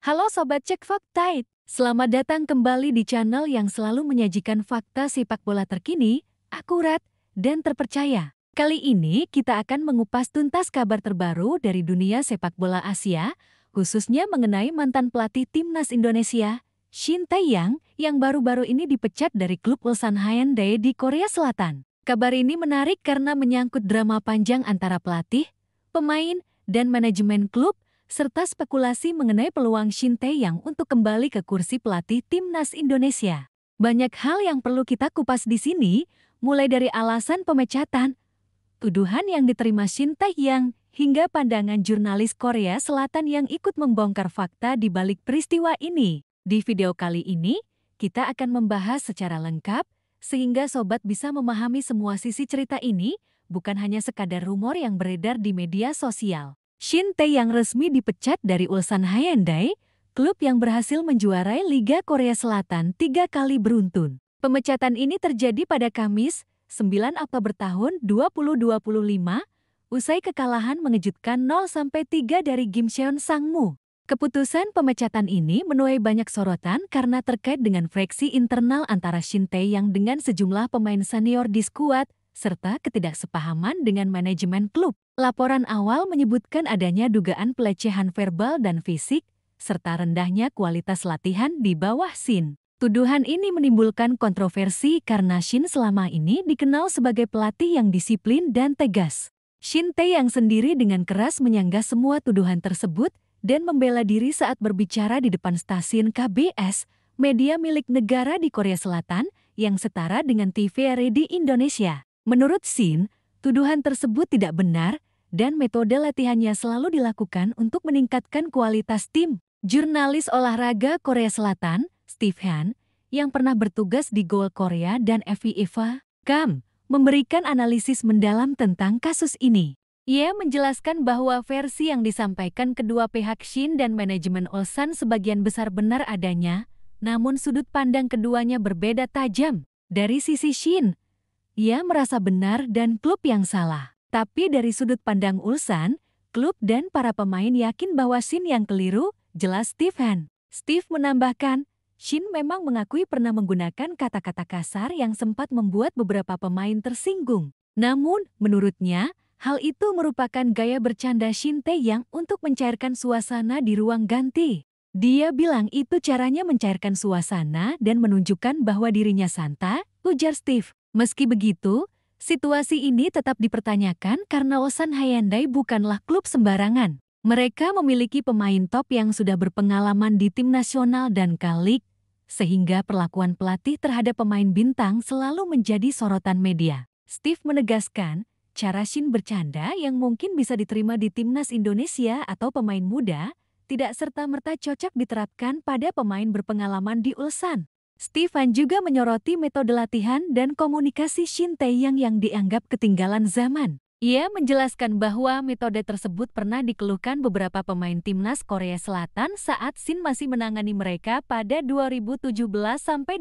Halo Sobat Cek Fakta. Selamat datang kembali di channel yang selalu menyajikan fakta sepak bola terkini, akurat, dan terpercaya. Kali ini kita akan mengupas tuntas kabar terbaru dari dunia sepak bola Asia, khususnya mengenai mantan pelatih timnas Indonesia, Shin Tae-yong, yang baru-baru ini dipecat dari klub Ulsan Hyundai di Korea Selatan. Kabar ini menarik karena menyangkut drama panjang antara pelatih, pemain, dan manajemen klub, serta spekulasi mengenai peluang Shin Tae-yong untuk kembali ke kursi pelatih timnas Indonesia. Banyak hal yang perlu kita kupas di sini, mulai dari alasan pemecatan, tuduhan yang diterima Shin Tae-yong, hingga pandangan jurnalis Korea Selatan yang ikut membongkar fakta di balik peristiwa ini. Di video kali ini, kita akan membahas secara lengkap, sehingga sobat bisa memahami semua sisi cerita ini, bukan hanya sekadar rumor yang beredar di media sosial. Shin Tae-yong resmi dipecat dari Ulsan Hyundai, klub yang berhasil menjuarai Liga Korea Selatan 3 kali beruntun. Pemecatan ini terjadi pada Kamis, 9 Oktober tahun 2025, usai kekalahan mengejutkan 0-3 dari Gimcheon Sangmu. Keputusan pemecatan ini menuai banyak sorotan karena terkait dengan friksi internal antara Shin Tae-yong dengan sejumlah pemain senior di skuad, serta ketidaksepahaman dengan manajemen klub. Laporan awal menyebutkan adanya dugaan pelecehan verbal dan fisik, serta rendahnya kualitas latihan di bawah Shin. Tuduhan ini menimbulkan kontroversi karena Shin selama ini dikenal sebagai pelatih yang disiplin dan tegas. Shin Tae-yong sendiri dengan keras menyanggah semua tuduhan tersebut dan membela diri saat berbicara di depan stasiun KBS, media milik negara di Korea Selatan, yang setara dengan TVRI di Indonesia. Menurut Shin, tuduhan tersebut tidak benar, dan metode latihannya selalu dilakukan untuk meningkatkan kualitas tim. Jurnalis olahraga Korea Selatan, Steve Han, yang pernah bertugas di Gol Korea dan FIFA.com, memberikan analisis mendalam tentang kasus ini. Ia menjelaskan bahwa versi yang disampaikan kedua pihak Shin dan manajemen Ulsan sebagian besar benar adanya, namun sudut pandang keduanya berbeda tajam. Dari sisi Shin, ia merasa benar dan klub yang salah. Tapi dari sudut pandang Ulsan, klub dan para pemain yakin bahwa Shin yang keliru, jelas Steve Han. Steve menambahkan, Shin memang mengakui pernah menggunakan kata-kata kasar yang sempat membuat beberapa pemain tersinggung. Namun, menurutnya, hal itu merupakan gaya bercanda Shin Tae-yong untuk mencairkan suasana di ruang ganti. Dia bilang itu caranya mencairkan suasana dan menunjukkan bahwa dirinya santai, ujar Steve. Meski begitu, situasi ini tetap dipertanyakan karena Ulsan Hyundai bukanlah klub sembarangan. Mereka memiliki pemain top yang sudah berpengalaman di tim nasional dan K-League, sehingga perlakuan pelatih terhadap pemain bintang selalu menjadi sorotan media. Steve menegaskan, cara Shin bercanda yang mungkin bisa diterima di timnas Indonesia atau pemain muda, tidak serta-merta cocok diterapkan pada pemain berpengalaman di Ulsan. Steve Han juga menyoroti metode latihan dan komunikasi Shin Tae-yong yang dianggap ketinggalan zaman. Ia menjelaskan bahwa metode tersebut pernah dikeluhkan beberapa pemain timnas Korea Selatan saat Shin masih menangani mereka pada 2017-2018.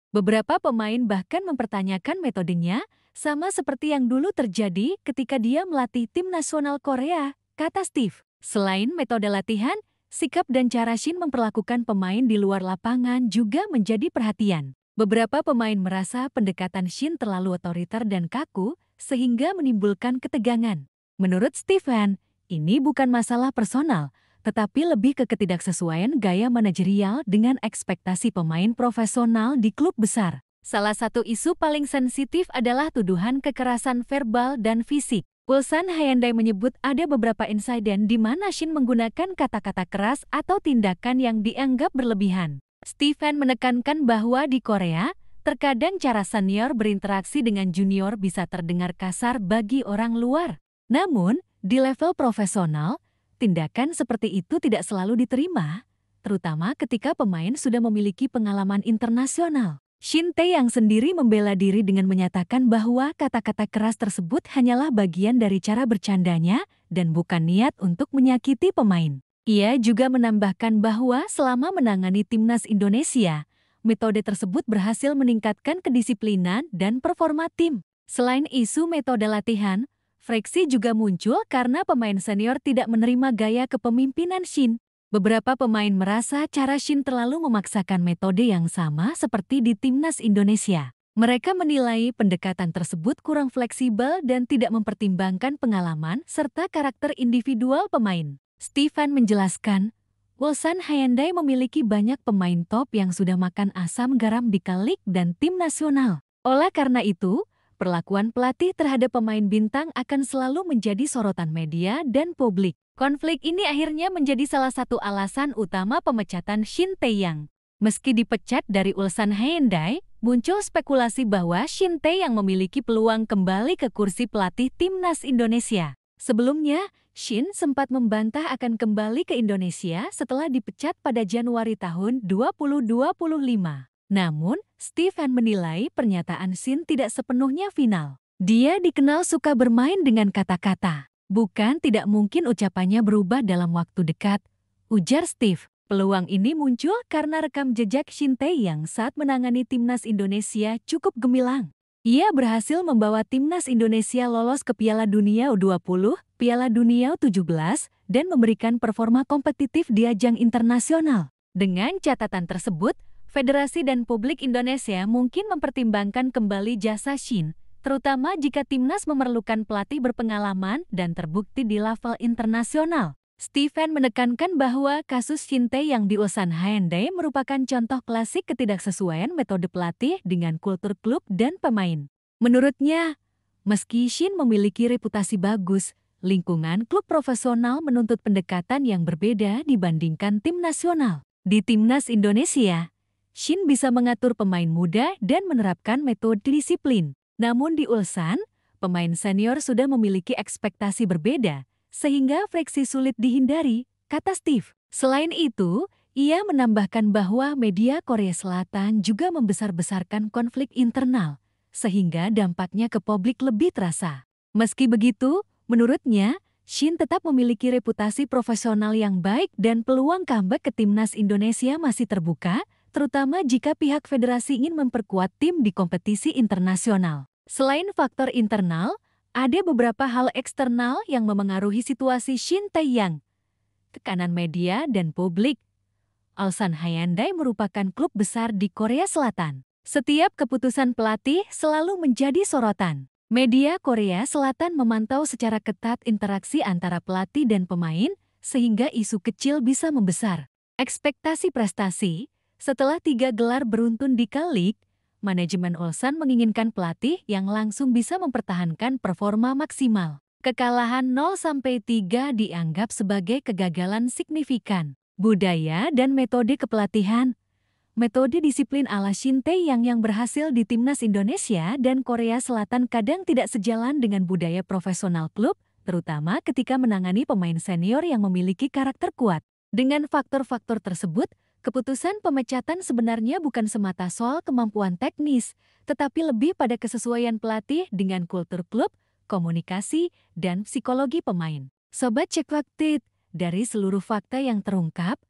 Beberapa pemain bahkan mempertanyakan metodenya, sama seperti yang dulu terjadi ketika dia melatih tim nasional Korea, kata Steve. Selain metode latihan, sikap dan cara Shin memperlakukan pemain di luar lapangan juga menjadi perhatian. Beberapa pemain merasa pendekatan Shin terlalu otoriter dan kaku, sehingga menimbulkan ketegangan. Menurut Steve Han, ini bukan masalah personal, tetapi lebih ke ketidaksesuaian gaya manajerial dengan ekspektasi pemain profesional di klub besar. Salah satu isu paling sensitif adalah tuduhan kekerasan verbal dan fisik. Ulsan Hyundai menyebut ada beberapa insiden di mana Shin menggunakan kata-kata keras atau tindakan yang dianggap berlebihan. Stephen menekankan bahwa di Korea, terkadang cara senior berinteraksi dengan junior bisa terdengar kasar bagi orang luar. Namun, di level profesional, tindakan seperti itu tidak selalu diterima, terutama ketika pemain sudah memiliki pengalaman internasional. Shin Tae-yong sendiri membela diri dengan menyatakan bahwa kata-kata keras tersebut hanyalah bagian dari cara bercandanya dan bukan niat untuk menyakiti pemain. Ia juga menambahkan bahwa selama menangani timnas Indonesia, metode tersebut berhasil meningkatkan kedisiplinan dan performa tim. Selain isu metode latihan, friksi juga muncul karena pemain senior tidak menerima gaya kepemimpinan Shin. Beberapa pemain merasa cara Shin terlalu memaksakan metode yang sama seperti di timnas Indonesia. Mereka menilai pendekatan tersebut kurang fleksibel dan tidak mempertimbangkan pengalaman serta karakter individual pemain. Stephen menjelaskan, Ulsan Hyundai memiliki banyak pemain top yang sudah makan asam garam di K-League dan tim nasional. Oleh karena itu, perlakuan pelatih terhadap pemain bintang akan selalu menjadi sorotan media dan publik. Konflik ini akhirnya menjadi salah satu alasan utama pemecatan Shin Tae-yang. Meski dipecat dari Ulsan Hyundai, muncul spekulasi bahwa Shin Tae-yang memiliki peluang kembali ke kursi pelatih timnas Indonesia. Sebelumnya, Shin sempat membantah akan kembali ke Indonesia setelah dipecat pada Januari tahun 2025. Namun, Stephen menilai pernyataan Shin tidak sepenuhnya final. Dia dikenal suka bermain dengan kata-kata. Bukan tidak mungkin ucapannya berubah dalam waktu dekat, ujar Steve. Peluang ini muncul karena rekam jejak Shin Tae-yang saat menangani timnas Indonesia cukup gemilang. Ia berhasil membawa timnas Indonesia lolos ke Piala Dunia U20, Piala Dunia U17, dan memberikan performa kompetitif di ajang internasional. Dengan catatan tersebut, Federasi dan publik Indonesia mungkin mempertimbangkan kembali jasa Shin, terutama jika timnas memerlukan pelatih berpengalaman dan terbukti di level internasional. Stephen menekankan bahwa kasus Shin Tae-yang di Ulsan Hyundai merupakan contoh klasik ketidaksesuaian metode pelatih dengan kultur klub dan pemain. Menurutnya, meski Shin memiliki reputasi bagus, lingkungan klub profesional menuntut pendekatan yang berbeda dibandingkan tim nasional. Di timnas Indonesia, Shin bisa mengatur pemain muda dan menerapkan metode disiplin. Namun di Ulsan, pemain senior sudah memiliki ekspektasi berbeda, sehingga friksi sulit dihindari, kata Steve. Selain itu, ia menambahkan bahwa media Korea Selatan juga membesar-besarkan konflik internal, sehingga dampaknya ke publik lebih terasa. Meski begitu, menurutnya, Shin tetap memiliki reputasi profesional yang baik dan peluang comeback ke timnas Indonesia masih terbuka, terutama jika pihak federasi ingin memperkuat tim di kompetisi internasional. Selain faktor internal, ada beberapa hal eksternal yang memengaruhi situasi Shin Tae-yang. Tekanan media dan publik. Ulsan Hyundai merupakan klub besar di Korea Selatan. Setiap keputusan pelatih selalu menjadi sorotan. Media Korea Selatan memantau secara ketat interaksi antara pelatih dan pemain, sehingga isu kecil bisa membesar. Ekspektasi prestasi. Setelah 3 gelar beruntun di K-League, manajemen Ulsan menginginkan pelatih yang langsung bisa mempertahankan performa maksimal. Kekalahan 0-3 dianggap sebagai kegagalan signifikan. Budaya dan metode kepelatihan. Metode disiplin ala Shin Tae-yang yang berhasil di timnas Indonesia dan Korea Selatan kadang tidak sejalan dengan budaya profesional klub, terutama ketika menangani pemain senior yang memiliki karakter kuat. Dengan faktor-faktor tersebut, keputusan pemecatan sebenarnya bukan semata soal kemampuan teknis, tetapi lebih pada kesesuaian pelatih dengan kultur klub, komunikasi, dan psikologi pemain. Sobat Cek Faktit, dari seluruh fakta yang terungkap,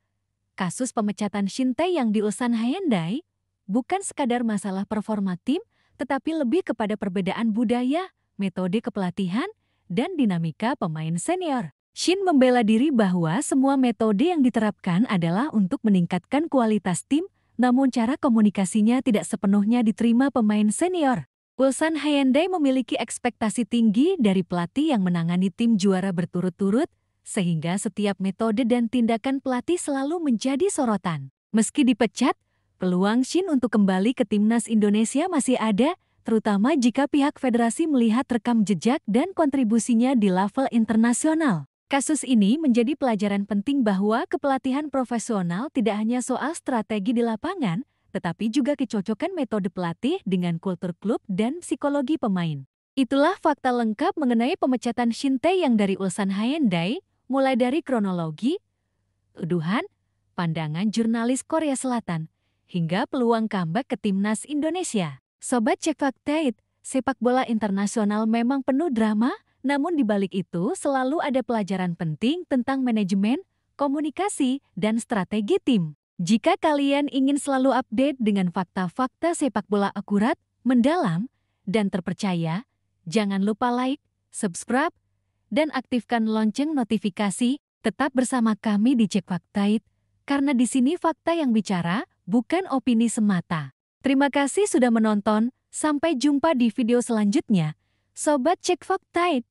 kasus pemecatan Shin Tae-yang di Ulsan Hyundai bukan sekadar masalah performa tim, tetapi lebih kepada perbedaan budaya, metode kepelatihan, dan dinamika pemain senior. Shin membela diri bahwa semua metode yang diterapkan adalah untuk meningkatkan kualitas tim, namun cara komunikasinya tidak sepenuhnya diterima pemain senior. Ulsan Hyundai memiliki ekspektasi tinggi dari pelatih yang menangani tim juara berturut-turut, sehingga setiap metode dan tindakan pelatih selalu menjadi sorotan. Meski dipecat, peluang Shin untuk kembali ke timnas Indonesia masih ada, terutama jika pihak federasi melihat rekam jejak dan kontribusinya di level internasional. Kasus ini menjadi pelajaran penting bahwa kepelatihan profesional tidak hanya soal strategi di lapangan, tetapi juga kecocokan metode pelatih dengan kultur klub dan psikologi pemain. Itulah fakta lengkap mengenai pemecatan Shin Tae-yang dari Ulsan Hyundai, mulai dari kronologi, tuduhan, pandangan jurnalis Korea Selatan, hingga peluang comeback ke timnas Indonesia. Sobat Cek Faktit, sepak bola internasional memang penuh drama, namun di balik itu selalu ada pelajaran penting tentang manajemen, komunikasi, dan strategi tim. Jika kalian ingin selalu update dengan fakta-fakta sepak bola akurat, mendalam, dan terpercaya, jangan lupa like, subscribe, dan aktifkan lonceng notifikasi Tetap bersama kami di Cek Fakta It, karena di sini fakta yang bicara, bukan opini semata. Terima kasih sudah menonton, sampai jumpa di video selanjutnya. Sobat Cek Fakta It.